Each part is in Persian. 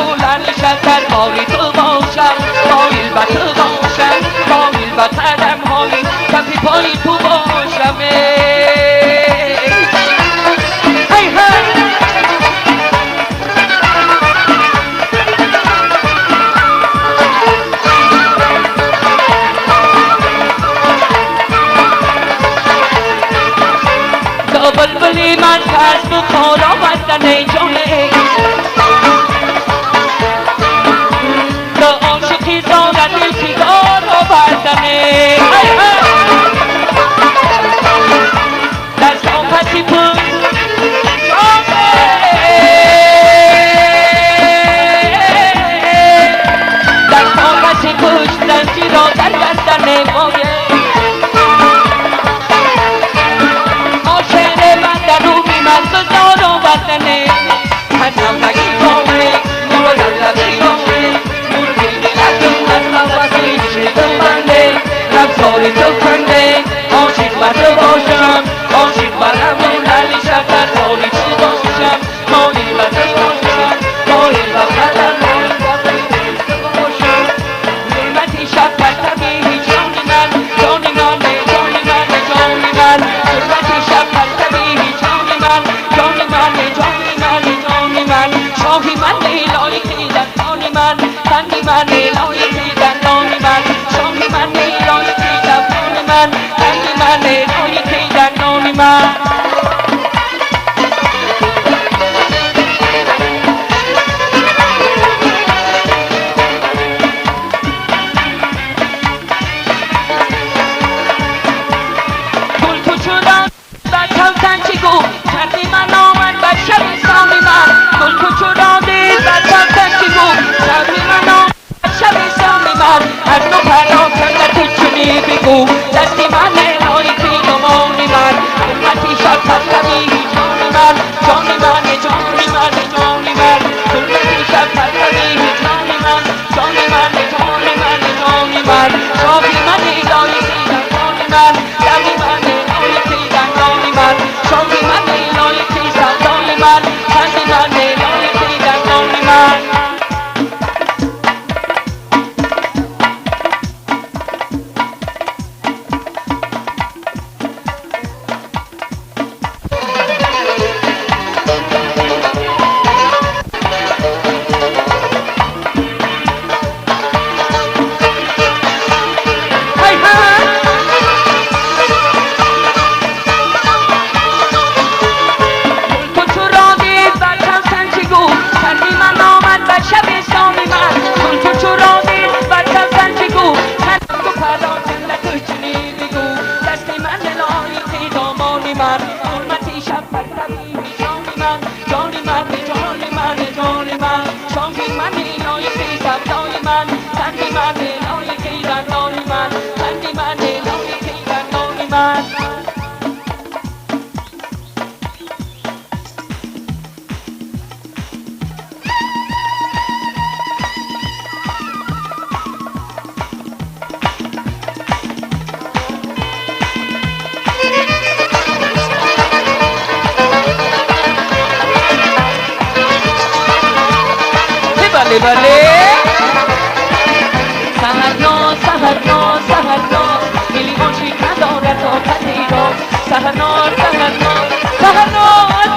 لعل شکر باری تو باشم مایل به تو باشم مایل به قدم های کفی پای تو باشم هی هی بلبلی من کس بخورا وطن جونه دا عاشقی زارد دل فیگار و بردنه دست آفتی پس دست آفتی پس دستی را در گردنه بایه وطنه حنم بگی باوه نور لبی باوه نور دیگه لکن از نفسی شیطان بنده رفزاری تو کنده عاشق بر تو باشم عاشق برم و لعل شکر باری تو باشم مایل بر تو باشم مایل بر قدم مایل بر تو باشم نعمتی شکر طبیعی جانی من جانی من جانی من جانی من نعمتی شکر طبیعی جانی من جانی من جانی من جانی من شاهی من لایقی دندانی من تنگی من لایقی دندانی من شاهی من لایقی دندانی من تنگی من لایقی دندانی من از تو پناه کردت چونی بگو دستی من لایقی گمانی من حرمتی شکر طبیعی جانی من جانی من جانی من جانی من حرمتی شکر طبیعی جانی من جانی من جانی من جانی من شاهی من لایقی دندانی من دمی من لایقی دندانی من شاهی من لایقی سردانی من تنی من لایقی دندانی من بله سهرنا میلیون چیز نداره تا پذیرا سهرنا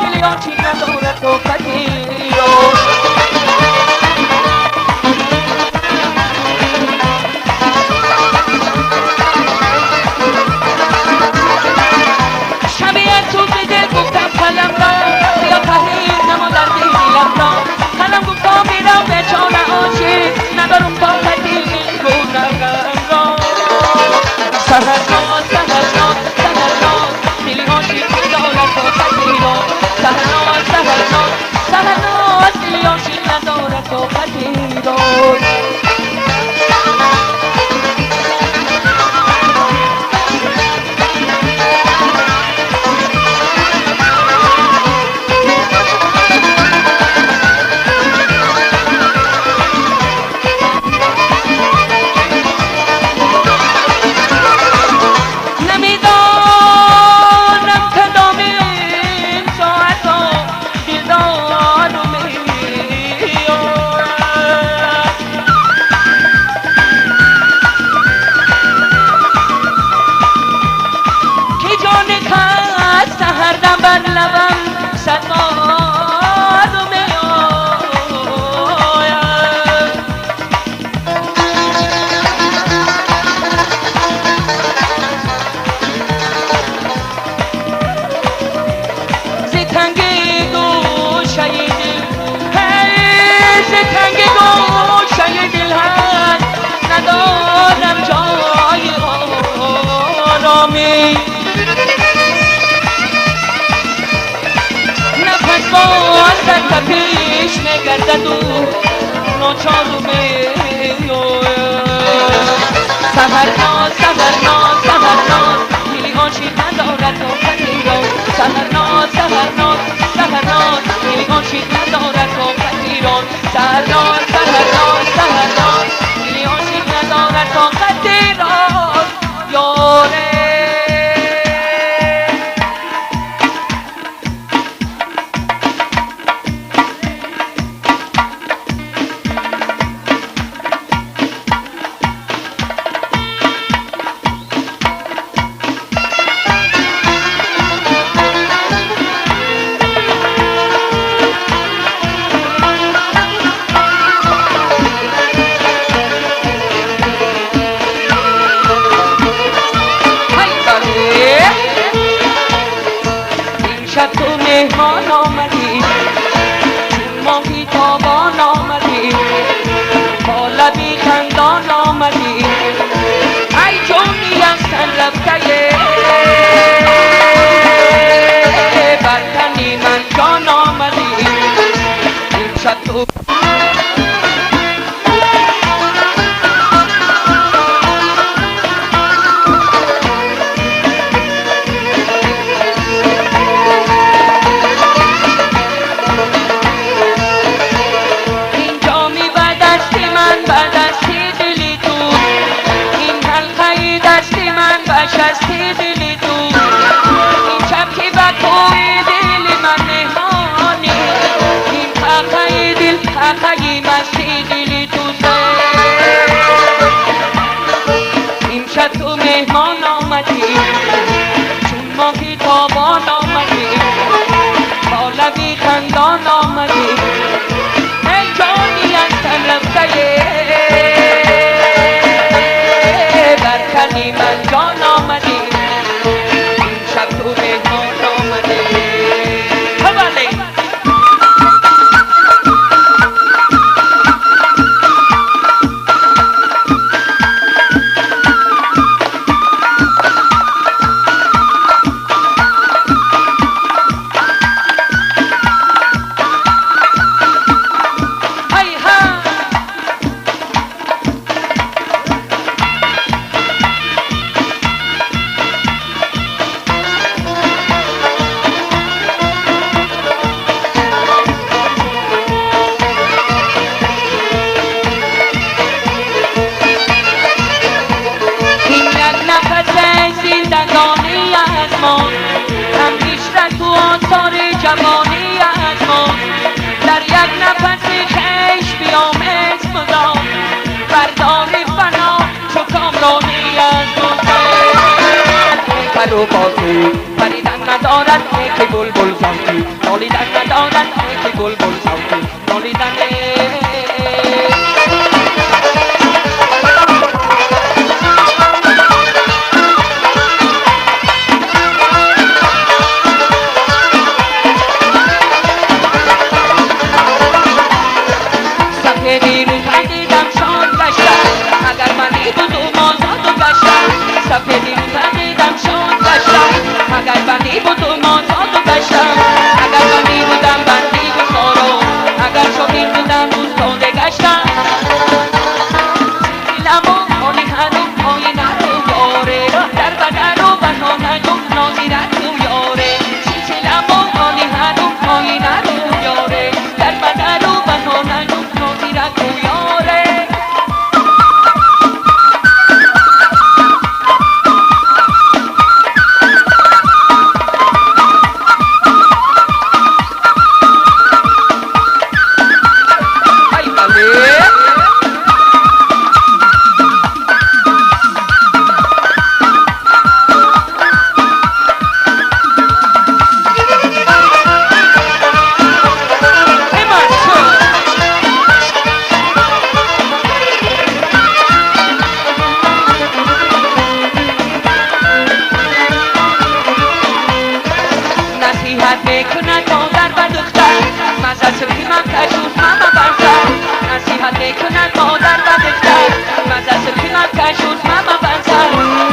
میلیون چیز نداره تا پذیرا شبیه تو به دل گفتم قلم را یا تحریر نما در دیلم را قلم گفتم میرم به چانه عاشق ندارم طاقتی این گونه‌گرم را سهرنا میلیون چیز نداره تا پذیرا سهرنا میلیون چیز نداره تا پذیرا دو ناچارو میو سهرناز سهرناز سهرناز دلی عاشق ندارد طاقت ایران سهرناز سهرناز سهرناز دلی عاشق ندارد طاقت ایران سهرناز سهرناز سهرناز دلی عاشق ندارد طاقت ایران یاره تو مهمان آمدی چون ماهی تابان آمدی با لبی خندان آمدی ای جونی از تن رفته بر تنی من جان آمدی امشب تو شستی دلی تو این شب که با توی دل من نهانی این حقای دل حقای مستی دلی تو این شب تو مهمان آمدی چون ماهی تابان آمدی با لبی خندان آمدی ای جانی از تن رفته بر تنی من جان آمدی این شب تو مهمان آمدی بله هم بیشتر تو آثار جوانی از ما در یک نفس خیش بیام اسم دام بردار فنا چو کامرانی از پر و بازی پریدن ندارد که بلبل صوتی نالیدن ندارد که بلبل صوتی نالیدن اگر منی بود و مازاد و گشتم سفیدی رو تقیدم شد گشتم اگر بندی بود و مازاد و گشتم اگر بندی بودم بندی و سارو اگر شمیر بودم روستاده گشتم سیلمو آنی هنو آیین رو یاره در بدن و بنانه و نازیرت رو یاره سیلمو آنی هنو آیین رو یاره در بدن و بنانه و نازیرت رو یاره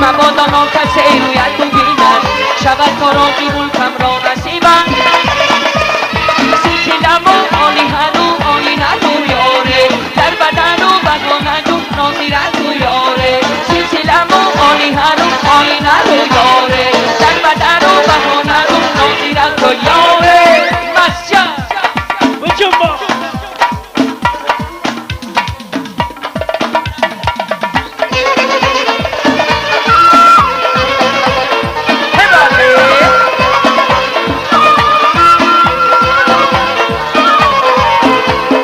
مبادا کسی رویت ببیند شود کارازی ملکم را نصیبم سیچیدم و آنی هنو آینت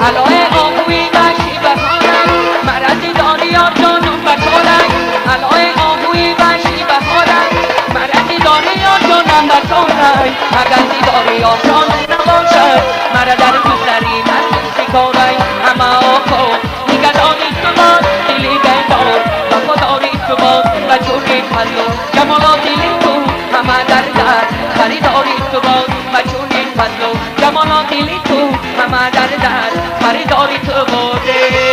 علای آهوی و شیبهارک مرضی داری یا جانم بکارک علای آهوی و شیبهارک مرضی داری یا جانم بکارک مگزی داری یا جانم نباشد مرا در گذری نسل شکارک همه آقا نگداری تو باز دلی بیدار وفاداری تو باز و جوری پلو جمالات دلی تو همه در خریداری تو باز و جوری پلو جمالات دلی تو همه در خریداری تو بوده